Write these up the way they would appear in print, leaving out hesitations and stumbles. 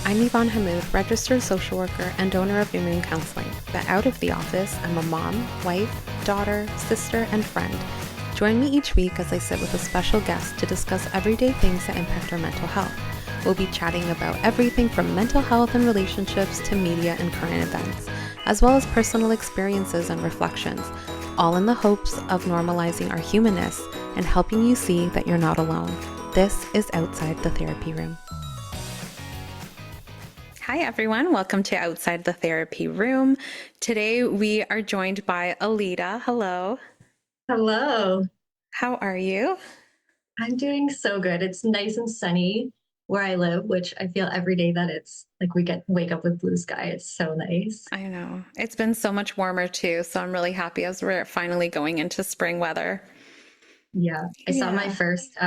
I'm Yvonne Hamoud, registered social worker and owner of New Moon Counseling. But out of the office, I'm a mom, wife, daughter, sister, and friend. Join me each week as I sit with a special guest to discuss everyday things that impact our mental health. We'll be chatting about everything from mental health and relationships to media and current events, as well as personal experiences and reflections, all in the hopes of normalizing our humanness and helping you see that you're not alone. This is Outside the Therapy Room. Hi, everyone. Welcome to Outside the Therapy Room. Today, we are joined by Aleta. Hello. Hello. How are you? I'm doing so good. It's nice and sunny where I live, which I feel every day that it's like wake up with blue sky. It's so nice. I know. It's been so much warmer too, so I'm really happy as we're finally going into spring weather. Yeah. I saw my Yeah. first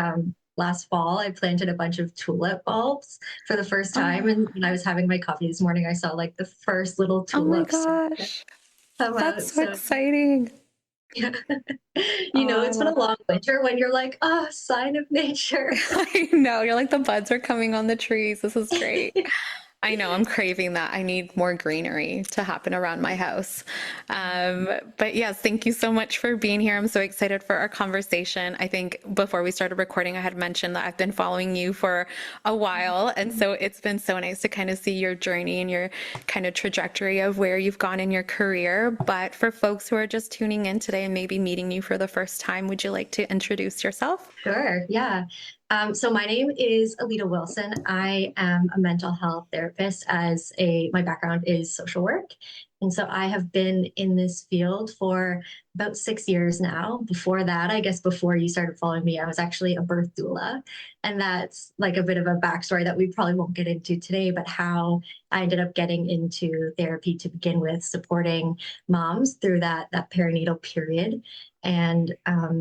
last fall. I planted a bunch of tulip bulbs for the first time. Oh, And when I was having my coffee this morning, I saw like the first little oh my tulips gosh. come That's out. so So exciting. yeah. Oh, I It's been love a it. long winter when you're like, oh, sign of nature. I know. You're like the buds are coming on the trees. This is great. I know I'm craving that. I need more greenery to happen around my house. But yes, thank you so much for being here. I'm so excited for our conversation. I think before we started recording, I had mentioned that I've been following you for a while. And so it's been so nice to kind of see your journey and your kind of trajectory of where you've gone in your career. But for folks who are just tuning in today and maybe meeting you for the first time, would you like to introduce yourself? Sure. Yeah. So my name is Aleta Wilson. I am a mental health therapist my background is social work. And so I have been in this field for about 6 years now. Before that, I guess before you started following me, I was actually a birth doula. And that's like a bit of a backstory that we probably won't get into today, but how I ended up getting into therapy to begin with, supporting moms through that perinatal period. And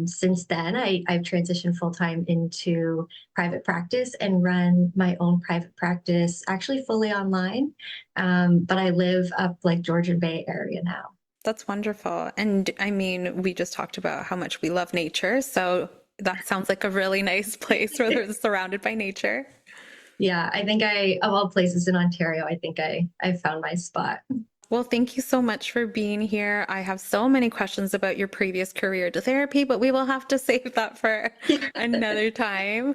since then, I've transitioned full time into private practice and run my own private practice, actually fully online. But I live up like Georgian Bay area now. That's wonderful. And I mean, we just talked about how much we love nature. So that sounds like a really nice place where they're surrounded by nature. Yeah, I think of all places in Ontario, I found my spot. Well, thank you so much for being here. I have so many questions about your previous career to therapy, but we will have to save that for another time.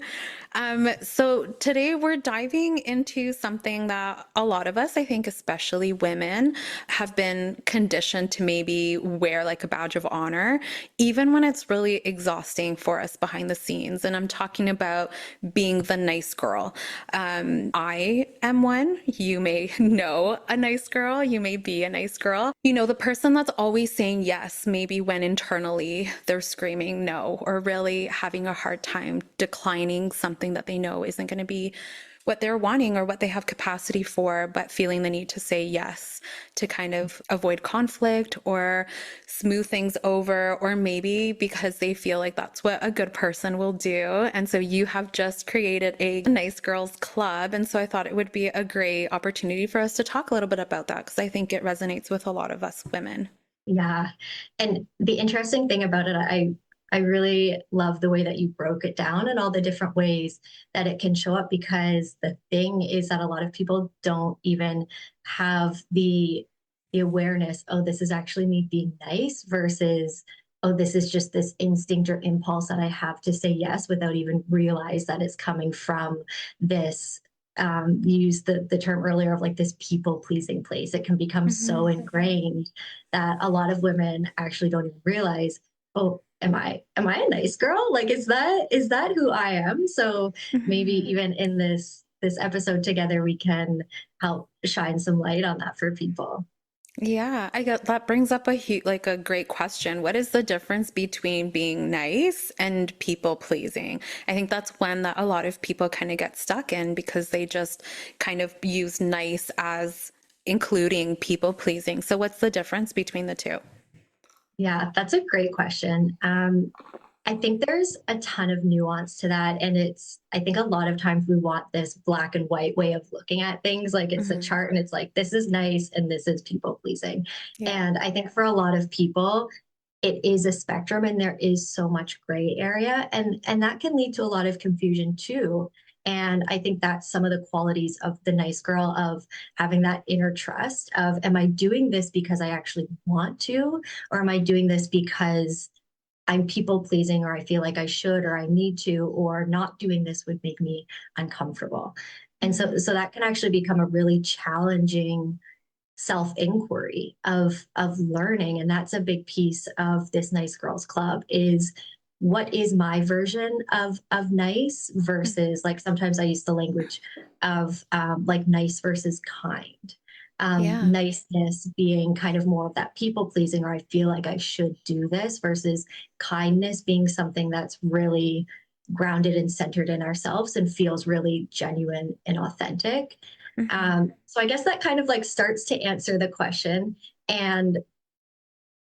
So today we're diving into something that a lot of us, I think, especially women, have been conditioned to maybe wear like a badge of honor, even when it's really exhausting for us behind the scenes. And I'm talking about being the nice girl. I am one. You may know a nice girl. You may be a nice girl. You know, the person that's always saying yes, maybe when internally they're screaming no, or really having a hard time declining something that they know isn't going to be what they're wanting or what they have capacity for, but feeling the need to say yes to kind of avoid conflict or smooth things over, or maybe because they feel like that's what a good person will do. And so you have just created a nice girls club. And so I thought it would be a great opportunity for us to talk a little bit about that because I think it resonates with a lot of us women. Yeah. And the interesting thing about it, I really love the way that you broke it down and all the different ways that it can show up, because the thing is that a lot of people don't even have the awareness, oh, this is actually me being nice versus, oh, this is just this instinct or impulse that I have to say yes without even realize that it's coming from this you used the term earlier of like this people pleasing place. It can become so Mhm. ingrained that a lot of women actually don't even realize, oh, am I a nice girl? Like, is that who I am? So maybe Mhm. even in this episode together, we can help shine some light on that for people. Yeah, I got that brings up like a great question. What is the difference between being nice and people pleasing? I think that's one that a lot of people kind of get stuck in because they just kind of use nice as including people pleasing. So what's the difference between the two? Yeah, that's a great question. I think there's a ton of nuance to that. And I think a lot of times we want this black and white way of looking at things. Like it's a Hmm. chart and it's like, this is nice and this is people pleasing. Yeah. And I think for a lot of people, it is a spectrum and there is so much gray area. And that can lead to a lot of confusion too. And I think that's some of the qualities of the nice girl, of having that inner trust of, am I doing this because I actually want to, or am I doing this because I'm people pleasing, or I feel like I should, or I need to, or not doing this would make me uncomfortable. And Mhm. so that can actually become a really challenging self inquiry of learning. And that's a big piece of this Nice Girls Club, is what is my version of nice versus, like, sometimes I use the language of like nice versus kind. Yeah. Niceness being kind of more of that people pleasing, or I feel like I should do this, versus kindness being something that's really grounded and centered in ourselves and feels really genuine and authentic. Mhm. So I guess that kind of like starts to answer the question. And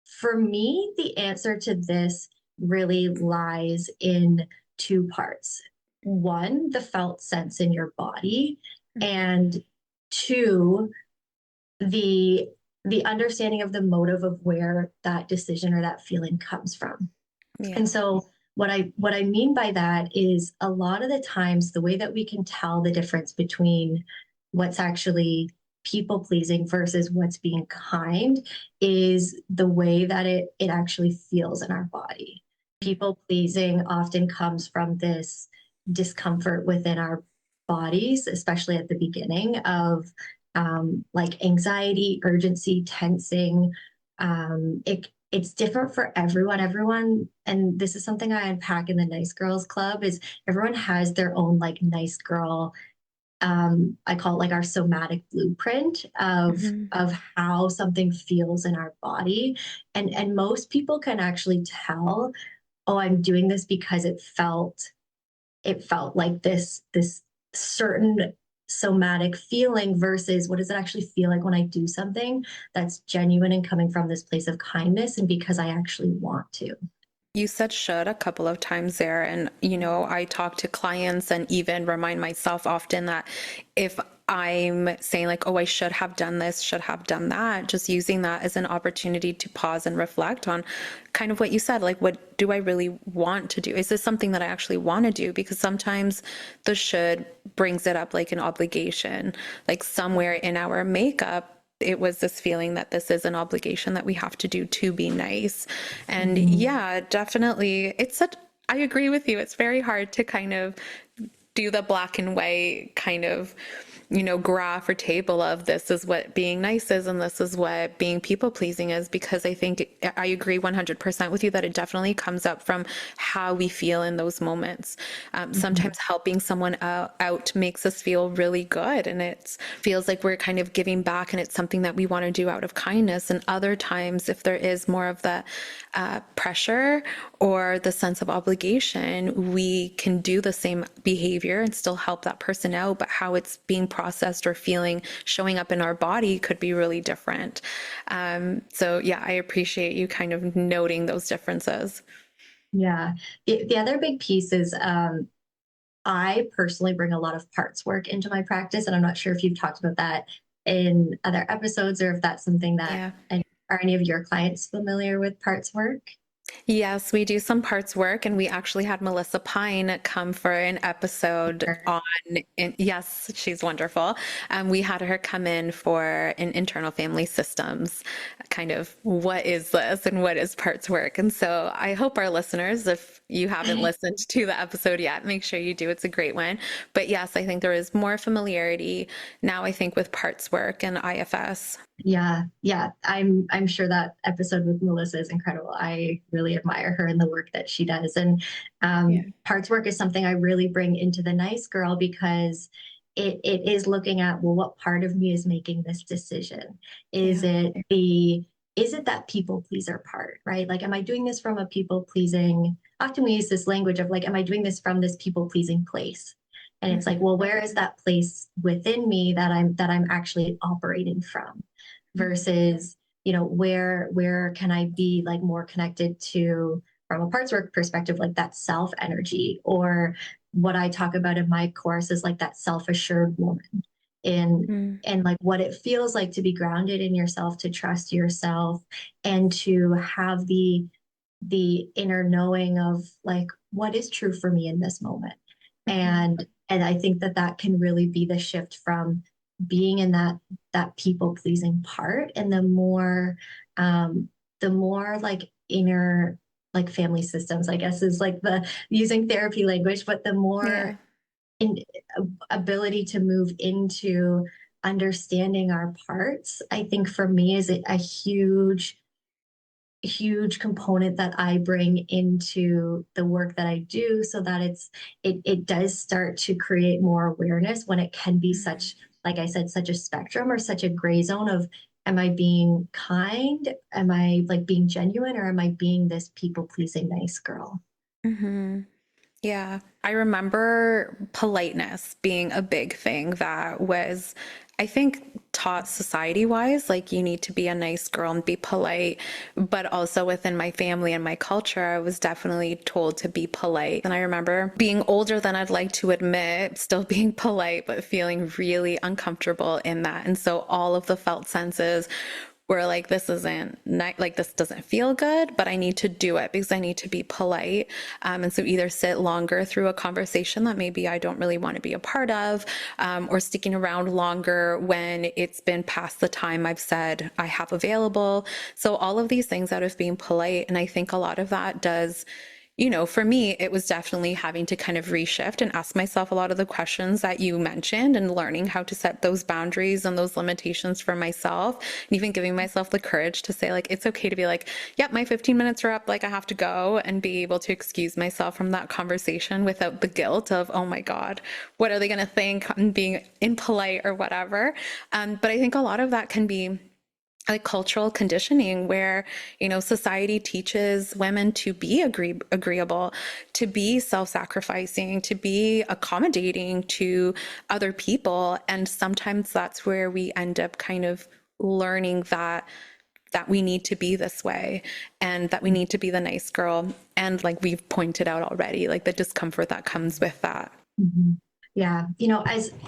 for me, the answer to this really lies in two parts. One, the felt sense in your body, Mhm. and two, the the understanding of the motive of where that decision or that feeling comes from. And Yeah. so what I mean by that is, a lot of the times the way that we can tell the difference between what's actually people pleasing versus what's being kind is the way that it actually feels in our body. People pleasing often comes from this discomfort within our bodies, especially at the beginning of like anxiety, urgency, tensing. It's different for everyone. Everyone, and this is something I unpack in the Nice Girls Club, is everyone has their own like nice girl. I call it like our somatic blueprint Mhm. of how something feels in our body, and most people can actually tell, oh, I'm doing this because it felt like this certain somatic feeling, versus what does it actually feel like when I do something that's genuine and coming from this place of kindness and because I actually want to. You said should a couple of times there. And, I talk to clients and even remind myself often that if I'm saying, like, oh, I should have done this, should have done that, just using that as an opportunity to pause and reflect on kind of what you said, like, what do I really want to do? Is this something that I actually want to do? Because sometimes the should brings it up like an obligation, like somewhere in our makeup it was this feeling that this is an obligation that we have to do to be nice. And Mhm. yeah, definitely. I agree with you. It's very hard to kind of do the black and white kind of, graph or table of this is what being nice is and this is what being people pleasing is, because I think I agree 100% with you that it definitely comes up from how we feel in those moments. Mhm. Sometimes helping someone out makes us feel really good and it feels like we're kind of giving back and it's something that we want to do out of kindness. And other times, if there is more of the pressure or the sense of obligation, we can do the same behavior and still help that person out, but how it's being processed or feeling showing up in our body could be really different. So yeah, I appreciate you kind of noting those differences. Yeah. The other big piece is, I personally bring a lot of parts work into my practice. And I'm not sure if you've talked about that in other episodes, or if that's something that, Yeah. are any of your clients familiar with parts work? Yes, we do some parts work, and we actually had Melissa Pine come for an episode Sure. on, yes, she's wonderful. We had her come in for an internal family systems, kind of what is this and what is parts work. And so I hope our listeners, if you haven't listened to the episode yet, make sure you do. It's a great one. But yes, I think there is more familiarity now, I think, with parts work and IFS. Yeah, yeah. I'm sure that episode with Melissa is incredible. I really admire her and the work that she does. And Yeah. parts work is something I really bring into the Nice Girl, because it is looking at, well, what part of me is making this decision? Is Yeah. it the is it that people pleaser part, right? Like, am I doing this from a people pleasing? Often we use this language of like, am I doing this from this people pleasing place? And it's like, Mhm. well, where is that place within me that I'm actually operating from? Mhm. Versus, where can I be like more connected to, from a parts work perspective, like that self energy, or what I talk about in my course is like that self-assured woman, in Mhm. and like what it feels like to be grounded in yourself, to trust yourself, and to have the inner knowing of like, what is true for me in this moment. Mhm. And And I think that that can really be the shift from being in that people pleasing part, and the more like inner, like family systems, I guess is like the using therapy language, but the Yeah. more in ability to move into understanding our parts, I think for me is a huge component that I bring into the work that I do, so that it does start to create more awareness when it can be such, like I said, such a spectrum or such a gray zone of, am I being kind? Am I like being genuine, or am I being this people pleasing nice girl? Mm-hmm. Yeah, I remember politeness being a big thing that was, I think, taught society wise. Like, you need to be a nice girl and be polite. But also within my family and my culture, I was definitely told to be polite. And I remember being older than I'd like to admit, still being polite, but feeling really uncomfortable in that. And so all of the felt senses where like this isn't like this doesn't feel good, but I need to do it because I need to be polite. And so either sit longer through a conversation that maybe I don't really want to be a part of, or sticking around longer when it's been past the time I've said I have available. So all of these things out of being polite, and I think a lot of that does, for me, it was definitely having to kind of reshift and ask myself a lot of the questions that you mentioned, and learning how to set those boundaries and those limitations for myself. And even giving myself the courage to say, like, it's okay to be like, yep, my 15 minutes are up, like, I have to go, and be able to excuse myself from that conversation without the guilt of, oh my God, what are they going to think? I'm being impolite or whatever. But I think a lot of that can be like cultural conditioning where society teaches women to be agreeable, to be self-sacrificing, to be accommodating to other people, and sometimes that's where we end up kind of learning that we need to be this way, and that we need to be the nice girl, and like we've pointed out already, like the discomfort that comes with that. Mm-hmm. Yeah,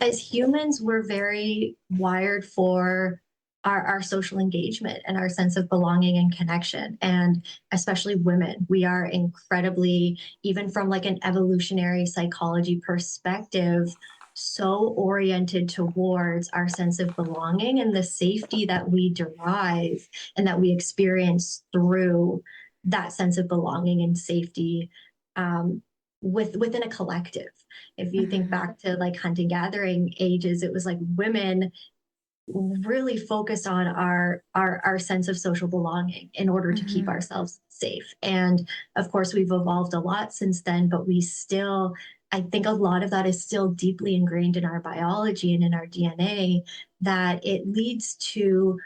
as humans, we're very wired for our social engagement and our sense of belonging and connection. And especially women, we are incredibly, even from like an evolutionary psychology perspective, so oriented towards our sense of belonging and the safety that we derive and that we experience through that sense of belonging and safety, um, within a collective. If you think Mm-hmm. back to like hunting gathering ages, it was like women really focused on our sense of social belonging in order to keep Mm-hmm. ourselves safe. And of course, we've evolved a lot since then, but we still, I think a lot of that is still deeply ingrained in our biology and in our DNA, that it leads to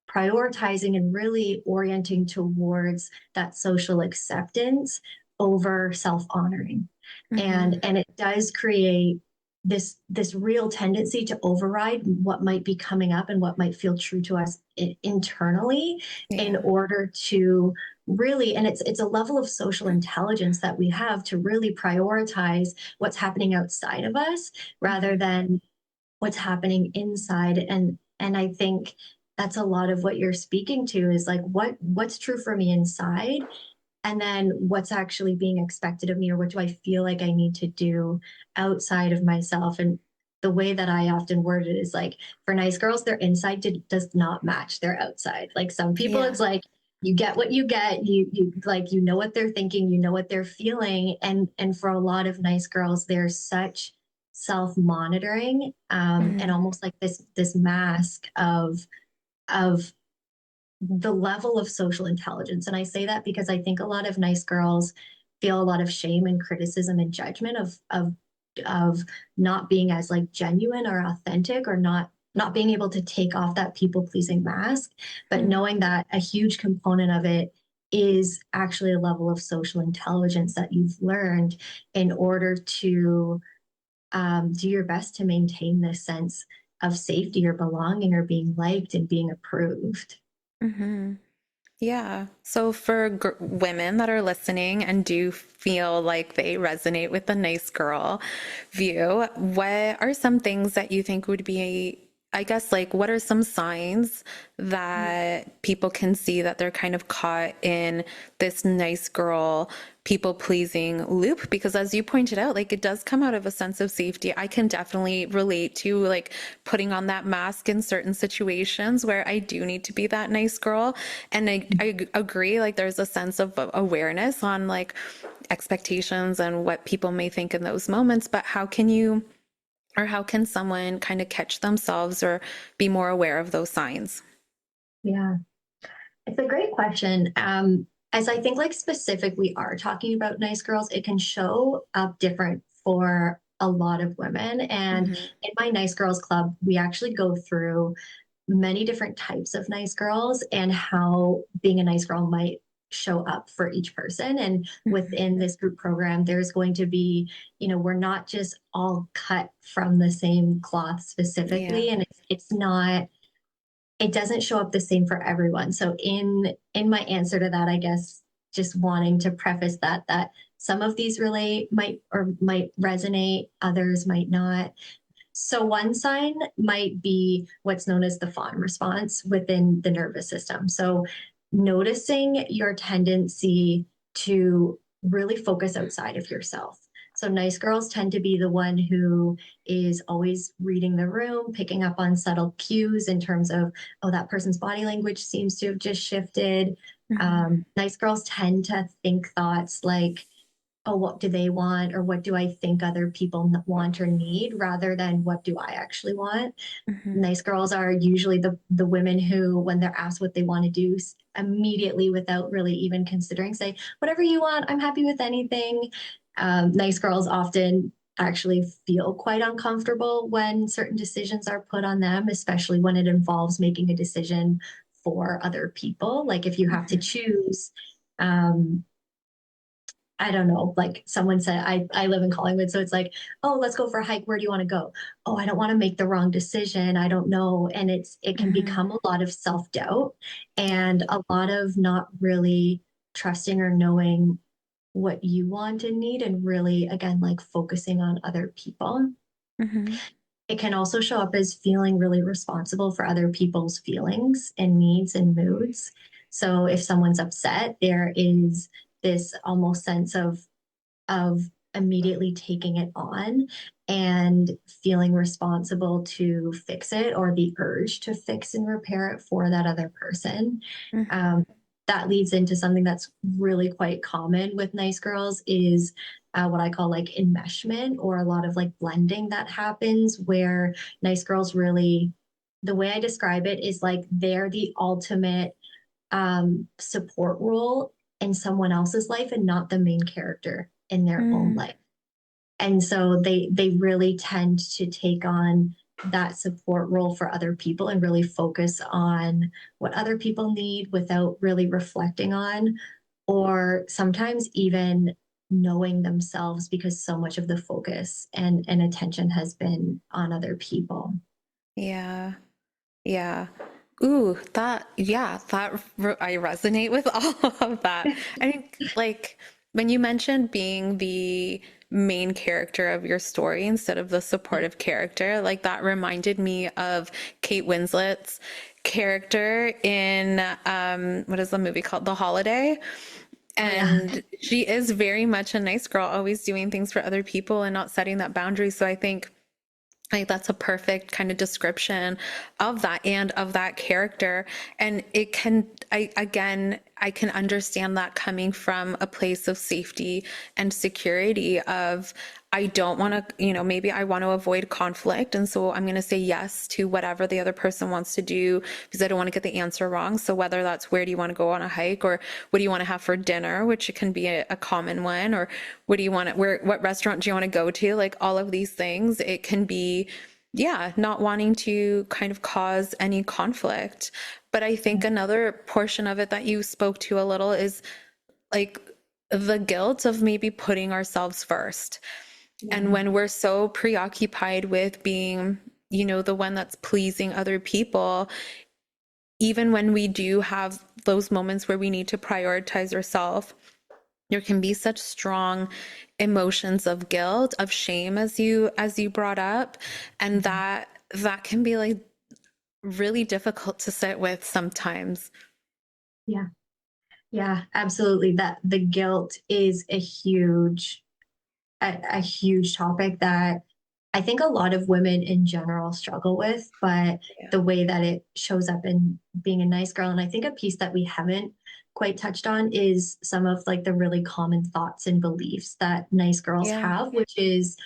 prioritizing and really orienting towards that social acceptance over self-honoring. Mm-hmm. And it does create this real tendency to override what might be coming up and what might feel true to us internally, in Yeah. order to really, and it's a level of social intelligence that we have to really prioritize what's happening outside of us rather Mm-hmm. than what's happening inside. And I think that's a lot of what you're speaking to, is like what's true for me inside, and then what's actually being expected of me, or what do I feel like I need to do outside of myself. And the way that I often word it is like, for nice girls, their inside does not match their outside. Like some people, Yeah. it's like you get what you get, you like, you know what they're thinking, you know what they're feeling. And for a lot of nice girls, there's such self-monitoring, and Mm-hmm. almost like this mask of the level of social intelligence. And I say that because I think a lot of nice girls feel a lot of shame and criticism and judgment of not being as like genuine or authentic, or not being able to take off that people pleasing mask, but knowing that a huge component of it is actually a level of social intelligence that you've learned in order to do your best to maintain this sense of safety or belonging or being liked and being approved. Mm-hmm. Yeah. So for women that are listening and do feel like they resonate with the nice girl view, what are some things that you think would be I guess, like, what are some signs that people can see that they're kind of caught in this nice girl, people pleasing loop? Because as you pointed out, like, it does come out of a sense of safety. I can definitely relate to like putting on that mask in certain situations where I do need to be that nice girl. And I agree, like, there's a sense of awareness on like expectations and what people may think in those moments. But how can you? Or how can someone kind of catch themselves or be more aware of those signs? Yeah, it's a great question. As I think like specific, we are talking about nice girls, it can show up different for a lot of women. And Hmm. in my nice girls club, we actually go through many different types of nice girls and how being a nice girl might show up for each person. And Hmm. within this group program, there's going to be, we're not just all cut from the same cloth Yeah. specifically. And it's not, it doesn't show up the same for everyone. So in my answer to that, I guess just wanting to preface that some of these relate might resonate, others might not. So one sign might be what's known as the fawn response within the nervous system. So noticing your tendency to really focus outside of yourself. So nice girls tend to be the one who is always reading the room, picking up on subtle cues in terms of, oh, that person's body language seems to have just shifted. Hmm. Nice girls tend to think thoughts like, oh, what do they want? Or what do I think other people want or need rather than what do I actually want? Hmm. Nice girls are usually the women who, when they're asked what they want to do, immediately, without really even considering, say, whatever you want, I'm happy with anything. Nice girls often actually feel quite uncomfortable when certain decisions are put on them, especially when it involves making a decision for other people. Like if you have to Hmm. choose, um, I don't know, like someone said, I live in Collingwood. So it's like, oh, let's go for a hike. Where do you want to go? Oh, I don't want to make the wrong decision. I don't know. And it can Hmm. become a lot of self-doubt and a lot of not really trusting or knowing what you want and need, and really, again, like focusing on other people. Hmm. It can also show up as feeling really responsible for other people's feelings and needs and moods. So if someone's upset, there is this almost sense of immediately taking it on and feeling responsible to fix it, or the urge to fix and repair it for that other person. Hmm. Um, that leads into something that's really quite common with nice girls is what I call like enmeshment, or a lot of like blending that happens where nice girls really, the way I describe it is like they're the ultimate support role in someone else's life and not the main character in their own Hmm. life. And so they really tend to take on that support role for other people and really focus on what other people need without really reflecting on, or sometimes even knowing themselves, because so much of the focus and attention has been on other people. Yeah. Yeah. Ooh, I resonate with all of that. I think, like, when you mentioned being the main character of your story instead of the supportive character, like, that reminded me of Kate Winslet's character in, what is the movie called? The Holiday. Oh yeah. And she is very much a nice girl, always doing things for other people and not setting that boundary. So I think like that's a perfect kind of description of that and of that character. And it can, I can understand that coming from a place of safety and security of, I don't want to, maybe I want to avoid conflict. And so I'm going to say yes to whatever the other person wants to do because I don't want to get the answer wrong. So whether that's where do you want to go on a hike, or what do you want to have for dinner, which can be a common one, or what do you want to, what restaurant do you want to go to? Like all of these things, it can be, yeah, not wanting to kind of cause any conflict. But I think another portion of it that you spoke to a little is like the guilt of maybe putting ourselves first. And Yeah. when we're so preoccupied with being, the one that's pleasing other people, even when we do have those moments where we need to prioritize ourselves, there can be such strong emotions of guilt, of shame, as you brought up, and that can be like really difficult to sit with sometimes. Yeah. Yeah, absolutely. That the guilt is a huge topic that I think a lot of women in general struggle with, but Yeah. the way that it shows up in being a nice girl. And I think a piece that we haven't quite touched on is some of like the really common thoughts and beliefs that nice girls Yeah. have, which is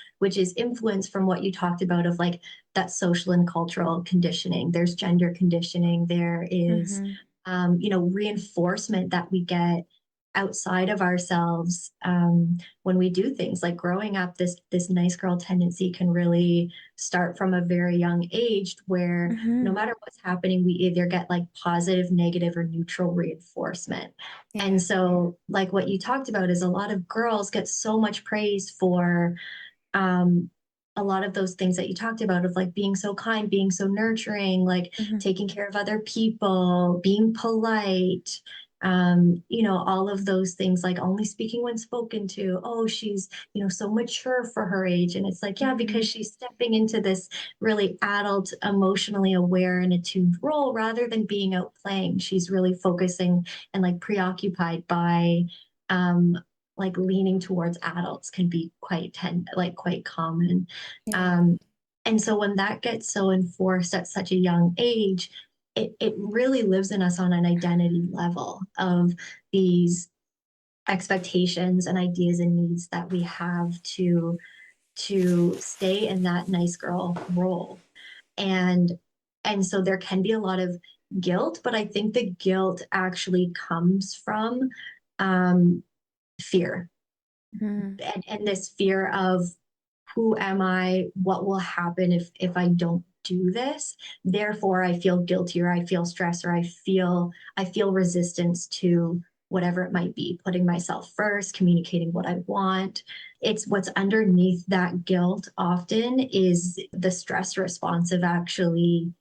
influenced from what you talked about of like that social and cultural conditioning. There's gender conditioning, there is Hmm. reinforcement that we get outside of ourselves when we do things like growing up. This nice girl tendency can really start from a very young age, where no Hmm. matter what's happening, we either get like positive, negative, or neutral reinforcement. And Yeah. so, like what you talked about, is a lot of girls get so much praise for um, a lot of those things that you talked about of like being so kind, being so nurturing, like Hmm. taking care of other people, being polite, all of those things, like only speaking when spoken to. Oh, she's, so mature for her age. And it's like, yeah, because Hmm. she's stepping into this really adult, emotionally aware and attuned role rather than being out playing. She's really focusing and like preoccupied by um, like leaning towards adults can be quite common. Yeah. Um, and so when that gets so enforced at such a young age, it really lives in us on an identity level of these expectations and ideas and needs that we have to stay in that nice girl role. And and so there can be a lot of guilt, but I think the guilt actually comes from um, fear, Hmm. and this fear of who am I? What will happen if I don't do this? Therefore, I feel guilty, or I feel stress, or I feel resistance to whatever it might be, putting myself first, communicating what I want. It's what's underneath that guilt often is the stress response of actually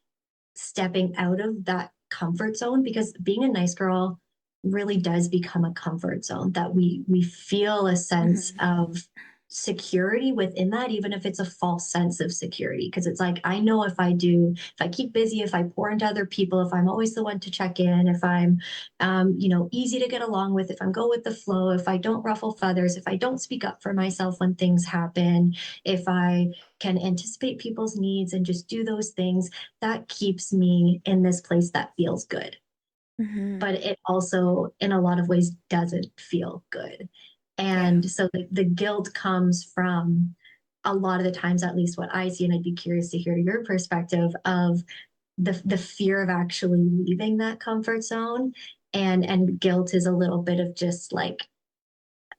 stepping out of that comfort zone, because being a nice girl really does become a comfort zone that we feel a sense Hmm. of security within that, even if it's a false sense of security, because it's like, I know if I keep busy, if I pour into other people, if I'm always the one to check in, if I'm easy to get along with, if I'm go with the flow, if I don't ruffle feathers, if I don't speak up for myself when things happen, if I can anticipate people's needs and just do those things, that keeps me in this place that feels good. Hmm. But it also, in a lot of ways, doesn't feel good. Yeah. And so the guilt comes from a lot of the times, at least what I see, and I'd be curious to hear your perspective of the fear of actually leaving that comfort zone. And guilt is a little bit of just like,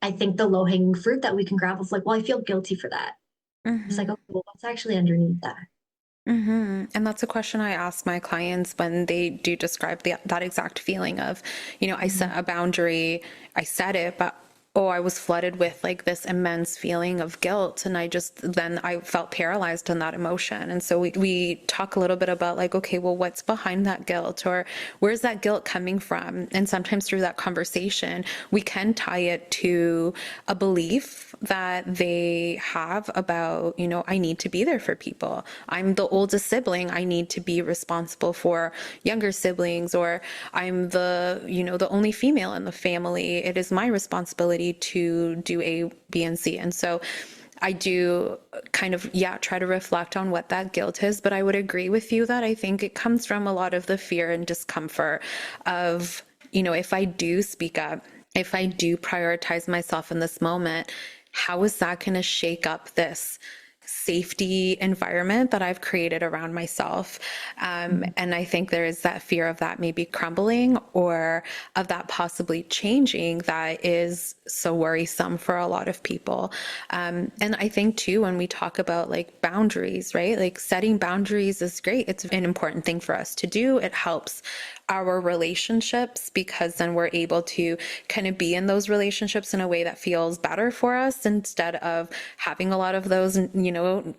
I think the low hanging fruit that we can grab of like, well, I feel guilty for that. It's like, Hmm. okay, well, what's actually underneath that? And that's a question I ask my clients when they do describe that exact feeling of, I Mhm. set a boundary, I set it, but oh, I was flooded with like this immense feeling of guilt. And then I felt paralyzed in that emotion. And so we talk a little bit about like, okay, well, what's behind that guilt, or where's that guilt coming from? And sometimes through that conversation, we can tie it to a belief that they have about, I need to be there for people. I'm the oldest sibling. I need to be responsible for younger siblings, or I'm the only female in the family. It is my responsibility to do A, B, and C. And so I do kind of, yeah, try to reflect on what that guilt is. But I would agree with you that I think it comes from a lot of the fear and discomfort of, if I do speak up, if I do prioritize myself in this moment, how is that going to shake up this safety environment that I've created around myself? And I think there is that fear of that maybe crumbling, or of that possibly changing, that is so worrisome for a lot of people. And I think too, when we talk about like boundaries, right? Like setting boundaries is great. It's an important thing for us to do. It helps our relationships, because then we're able to kind of be in those relationships in a way that feels better for us, instead of having a lot of those,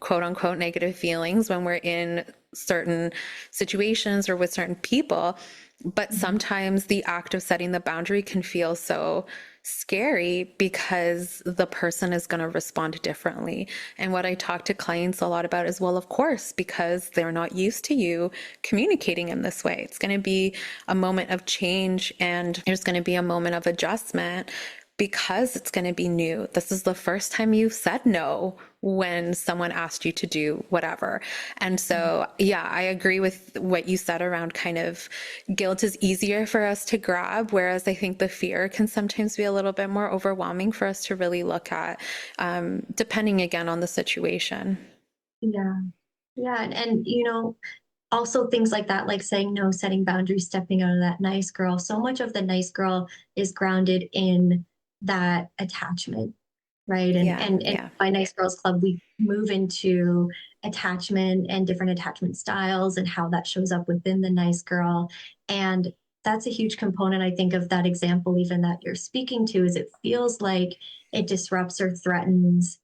quote unquote negative feelings when we're in certain situations or with certain people. But Mhm. sometimes the act of setting the boundary can feel so scary because the person is going to respond differently. And what I talk to clients a lot about is, well, of course, because they're not used to you communicating in this way. It's going to be a moment of change and there's going to be a moment of adjustment because it's going to be new. This is the first time you've said no when someone asked you to do whatever. And so, yeah, I agree with what you said around kind of guilt is easier for us to grab, whereas I think the fear can sometimes be a little bit more overwhelming for us to really look at, depending again on the situation. Yeah. Yeah. And, also things like that, like saying no, setting boundaries, stepping out of that nice girl. So much of the nice girl is grounded in that attachment, right? Yeah, And yeah. by Nice Girls Club, we move into attachment and different attachment styles and how that shows up within the nice girl. And that's a huge component, I think, of that example, even that you're speaking to, is it feels like it disrupts or threatens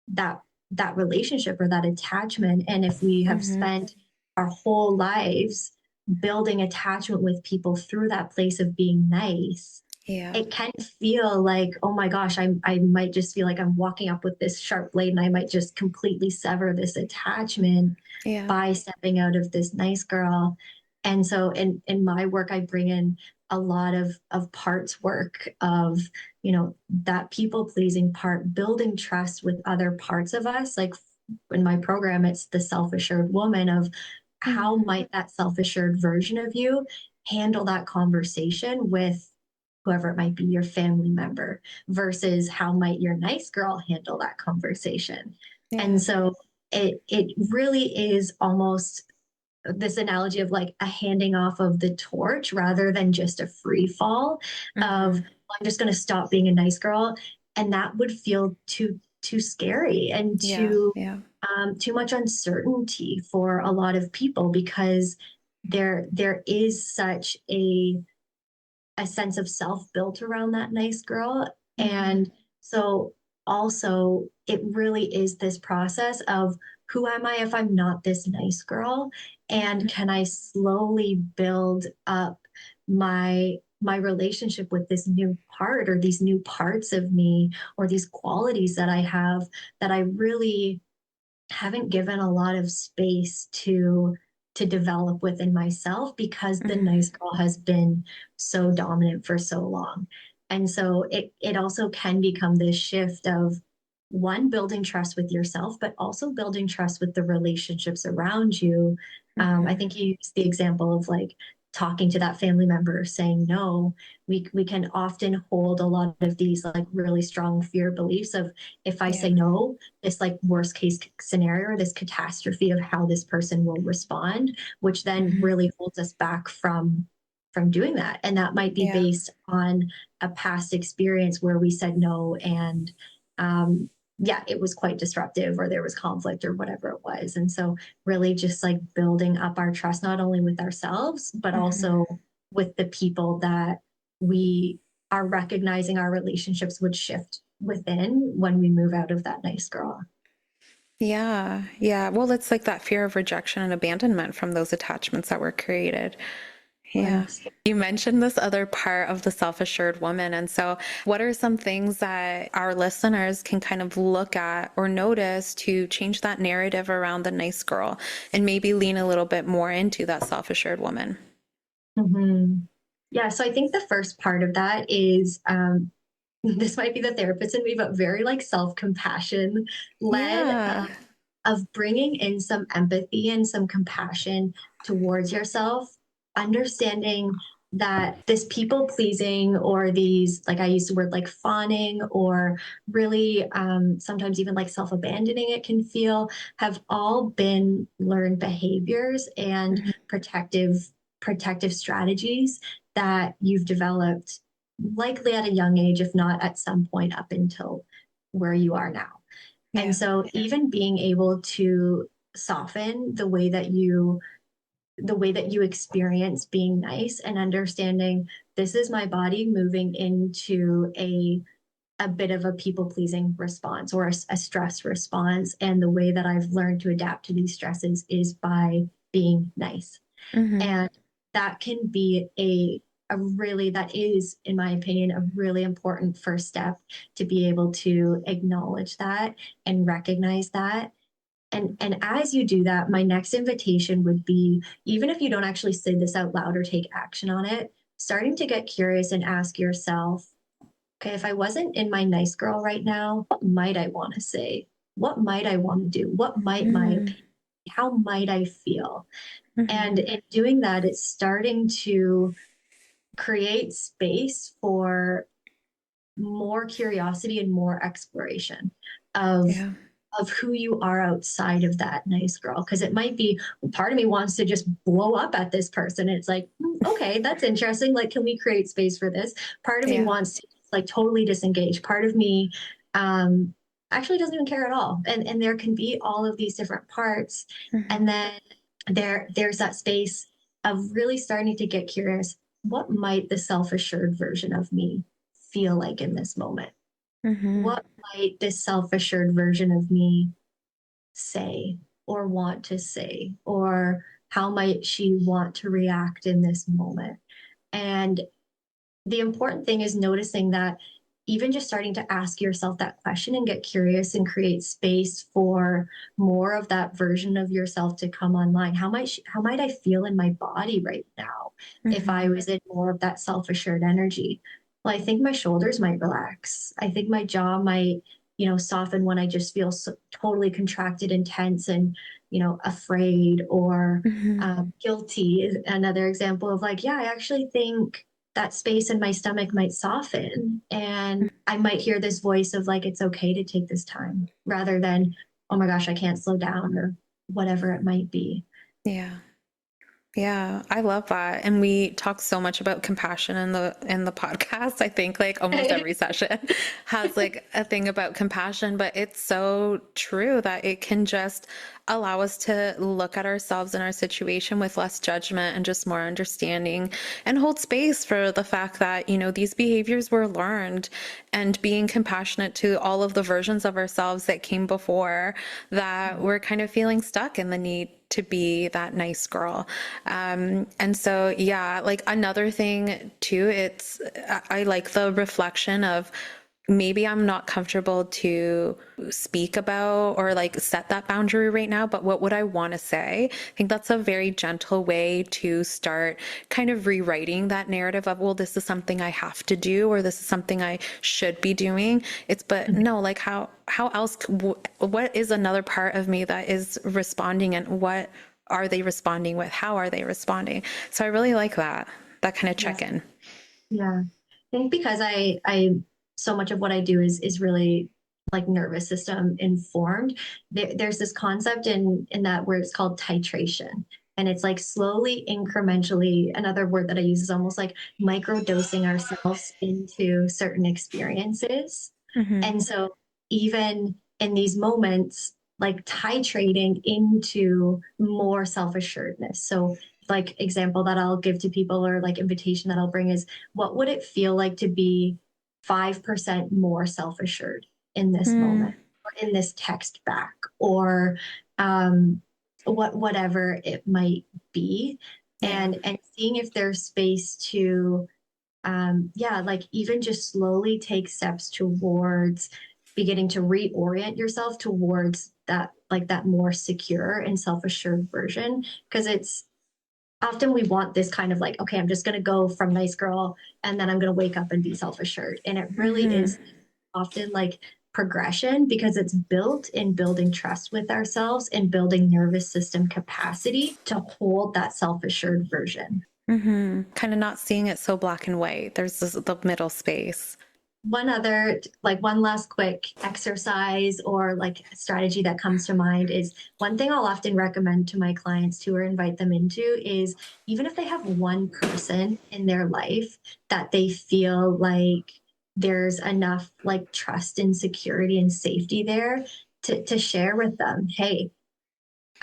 that that relationship or that attachment. And if we have Hmm. spent our whole lives building attachment with people through that place of being nice, Yeah, it can feel like, oh my gosh, I might just feel like I'm walking up with this sharp blade and I might just completely sever this attachment yeah. by stepping out of this nice girl. And so in my work, I bring in a lot of parts work of, that people pleasing part, building trust with other parts of us. Like in my program, it's the self-assured woman of how Mm. might that self-assured version of you handle that conversation with whoever it might be, your family member, versus how might your nice girl handle that conversation. And Yeah. so it really is almost this analogy of like a handing off of the torch rather than just a free fall of, Hmm. well, I'm just going to stop being a nice girl. And that would feel too scary and Yeah, yeah. too much uncertainty for a lot of people, because there is such a sense of self built around that nice girl. Hmm. And so also it really is this process of, who am I if I'm not this nice girl? And Hmm. can I slowly build up my relationship with this new part, or these new parts of me, or these qualities that I have that I really haven't given a lot of space to develop within myself, because the Hmm. nice girl has been so dominant for so long. And so it also can become this shift of, one, building trust with yourself, but also building trust with the relationships around you. I Hmm. think you used the example of like talking to that family member, saying no. We can often hold a lot of these like really strong fear beliefs of, if I Yeah. say no, this like worst case scenario, or this catastrophe of how this person will respond, which then Hmm. really holds us back from doing that. And that might be Yeah. based on a past experience where we said no, and um, yeah, it was quite disruptive, or there was conflict, or whatever it was. And so really just like building up our trust, not only with ourselves, but Hmm. also with the people that we are recognizing our relationships would shift within when we move out of that nice girl. Yeah, yeah. Well, it's like that fear of rejection and abandonment from those attachments that were created. Yeah. Yes. You mentioned this other part of the self-assured woman. And so, what are some things that our listeners can kind of look at or notice to change that narrative around the nice girl and maybe lean a little bit more into that self-assured woman? Mm-hmm. Yeah, so I think the first part of that is, this might be the therapist in me, but very like self-compassion led, Yeah. of bringing in some empathy and some compassion towards yourself, understanding that this people pleasing, or these, like I use the word like fawning, or really sometimes even like self abandoning, it can feel, have all been learned behaviors and Mhm. protective strategies that you've developed, likely at a young age, if not at some point up until where you are now. And Yeah. so even being able to soften the way that you experience being nice, and understanding, this is my body moving into a bit of a people pleasing response, or a stress response, and the way that I've learned to adapt to these stresses is by being nice. Hmm. And that can be that is, in my opinion, a really important first step to be able to acknowledge that and recognize that. And as you do that, my next invitation would be, even if you don't actually say this out loud or take action on it, starting to get curious and ask yourself, okay, if I wasn't in my nice girl right now, what might I want to say? What might I want to do? What might my Mm-hmm. opinion? How might I feel? Mm-hmm. And in doing that, it's starting to create space for more curiosity and more exploration of Yeah. who you are outside of that nice girl. Because it might be, part of me wants to just blow up at this person. It's like, okay, that's interesting. Like, can we create space for this? Part of me Yeah. wants to like totally disengage. Part of me um, actually doesn't even care at all. And there can be all of these different parts. Mm-hmm. And then there's that space of really starting to get curious. What might the self-assured version of me feel like in this moment? Mm-hmm. What might this self-assured version of me say or want to say? Or how might she want to react in this moment? And the important thing is noticing that even just starting to ask yourself that question and get curious and create space for more of that version of yourself to come online. How might I feel in my body right now if I Mm-hmm. was in more of that self-assured energy? Well, I think my shoulders might relax. I think my jaw might, soften when I just feel so totally contracted and tense and, afraid or Mm-hmm. guilty is another example of like, yeah, I actually think that space in my stomach might soften and I might hear this voice of like, it's okay to take this time rather than, oh my gosh, I can't slow down or whatever it might be. Yeah. Yeah, I love that. And we talk so much about compassion in the podcast. I think like almost every session has like a thing about compassion, but it's so true that it can just allow us to look at ourselves and our situation with less judgment and just more understanding and hold space for the fact that, these behaviors were learned and being compassionate to all of the versions of ourselves that came before that we're kind of feeling stuck in the need to be that nice girl. And so, yeah, like another thing too, I like the reflection of maybe I'm not comfortable to speak about or like set that boundary right now, but what would I want to say? I think that's a very gentle way to start kind of rewriting that narrative of, well, this is something I have to do, or this is something I should be doing. But no, like how else, what is another part of me that is responding and what are they responding with? How are they responding? So I really like that kind of Yeah. check in. Yeah. I think because I so much of what I do is really like nervous system informed. There's this concept in that where it's called titration. And it's like slowly, incrementally, another word that I use is almost like micro dosing ourselves into certain experiences. Mm-hmm. And so even in these moments, like titrating into more self-assuredness. So like example that I'll give to people or like invitation that I'll bring is what would it feel like to be 5% more self-assured in this Mm, moment or in this text back or whatever it might be yeah. and seeing if there's space to yeah, like even just slowly take steps towards beginning to reorient yourself towards that, like that more secure and self-assured version. Because it's often we want this kind of like, okay, I'm just going to go from nice girl and then I'm going to wake up and be self-assured. And it really Mm-hmm. is often like progression because it's built in building trust with ourselves and building nervous system capacity to hold that self-assured version. Mm-hmm. Kind of not seeing it so black and white. There's the middle space. One other, like one last quick exercise or like strategy that comes to mind is one thing I'll often recommend to my clients to or invite them into is even if they have one person in their life that they feel like there's enough like trust and security and safety there to share with them, hey,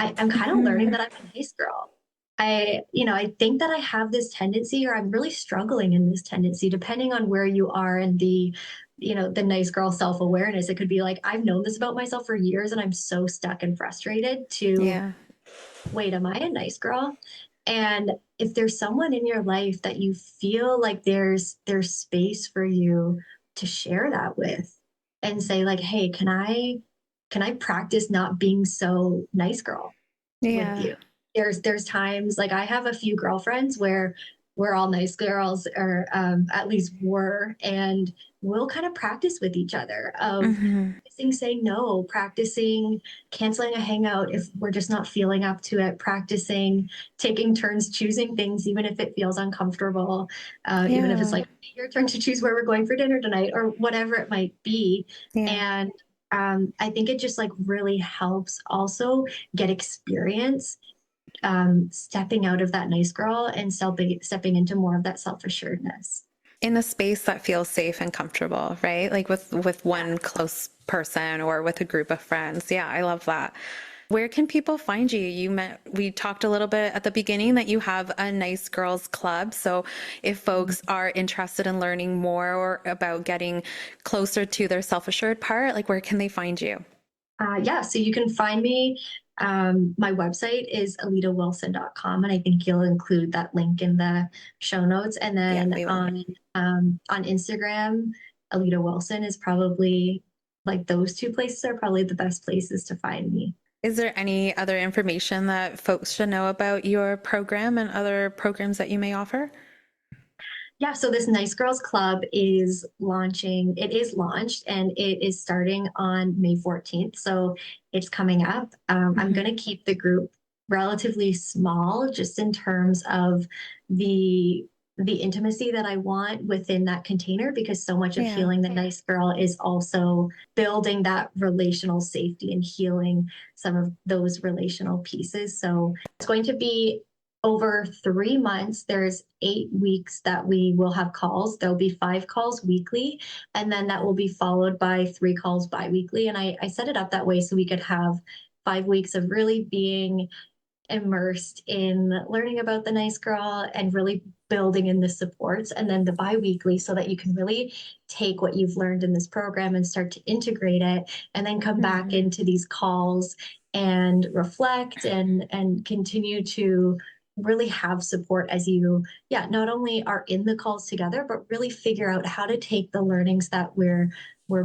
I'm kind of learning Mm-hmm. that I'm a nice girl. I think that I have this tendency, or I'm really struggling in this tendency, depending on where you are in the nice girl self awareness. It could be like, I've known this about myself for years and I'm so stuck and frustrated to Yeah. wait, am I a nice girl? And if there's someone in your life that you feel like there's space for you to share that with and say like, hey, can I practice not being so nice girl with Yeah. you? There's times like I have a few girlfriends where we're all nice girls, or at least were, and we'll kind of practice with each other of Hmm. practicing saying no, practicing canceling a hangout if we're just not feeling up to it, practicing taking turns choosing things even if it feels uncomfortable, even if it's Yeah. like your turn to choose where we're going for dinner tonight or whatever it might be. Yeah. And I think it just like really helps also get experience, stepping out of that nice girl and stepping into more of that self-assuredness. In a space that feels safe and comfortable, right? Like with Yeah. one close person or with a group of friends. Yeah, I love that. Where can people find you? We talked a little bit at the beginning that you have a Nice Girls Club. So if folks are interested in learning more or about getting closer to their self-assured part, like where can they find you? Yeah, so you can find me. My website is aletawilson.com, and I think you'll include that link in the show notes. And Yeah, then we will. on Instagram, Aleta Wilson is probably like those two places are probably the best places to find me. Is there any other information that folks should know about your program and other programs that you may offer? Yeah, so this Nice Girls Club is launching. It is launched and it is starting on May 14th. So it's coming up. I'm Hmm. going to keep the group relatively small just in terms of the the intimacy that I want within that container, because so much of Yeah. healing the nice girl is also building that relational safety and healing some of those relational pieces. So it's going to be over 3 months. There's 8 weeks that we will have calls. There'll be 5 calls weekly, and then that will be followed by 3 calls biweekly. And I set it up that way so we could have 5 weeks of really being immersed in learning about the nice girl and really building in the supports, and then the biweekly so that you can really take what you've learned in this program and start to integrate it, and then come back Hmm. into these calls and reflect and continue to really have support as you, yeah, not only are in the calls together but really figure out how to take the learnings that we're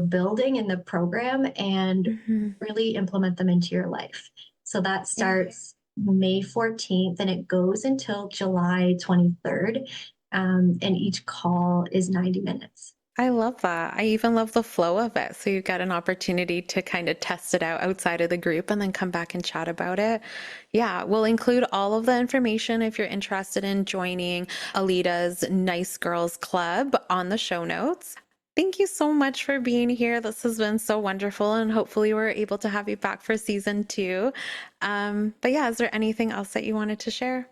building in the program and Hmm. really implement them into your life. So that Yeah. starts May 14th and it goes until July 23rd. And each call is 90 minutes. I love that. I even love the flow of it. So you get an opportunity to kind of test it out outside of the group and then come back and chat about it. Yeah, we'll include all of the information if you're interested in joining Aleta's Nice Girls Club on the show notes. Thank you so much for being here. This has been so wonderful, and hopefully, we're able to have you back for season two. But yeah, is there anything else that you wanted to share?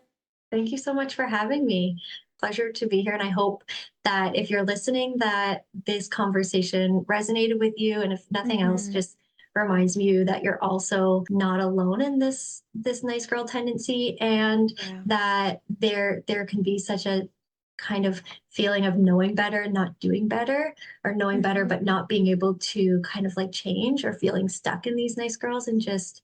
Thank you so much for having me. Pleasure to be here. And I hope that if you're listening, that this conversation resonated with you. And if nothing else, Hmm. just reminds you that you're also not alone in this nice girl tendency, and Yeah. that there can be such a kind of feeling of knowing better, not doing better, or knowing better, Hmm. but not being able to kind of like change, or feeling stuck in these nice girls. And just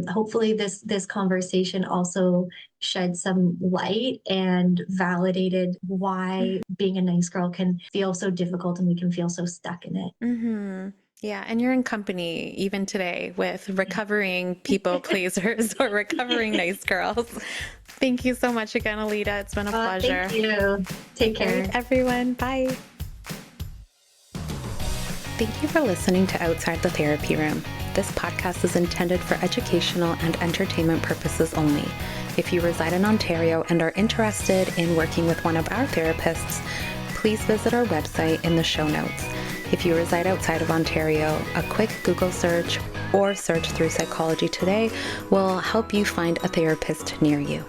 hopefully this conversation also shed some light and validated why being a nice girl can feel so difficult and we can feel so stuck in it. Hmm. Yeah, and you're in company even today with recovering people pleasers or recovering nice girls. Thank you so much again, Aleta. It's been a Thank pleasure. you. Take All right, care. everyone. Bye. Thank you for listening to Outside the Therapy Room. This podcast is intended for educational and entertainment purposes only. If you reside in Ontario and are interested in working with one of our therapists, please visit our website in the show notes. If you reside outside of Ontario, a quick Google search or search through Psychology Today will help you find a therapist near you.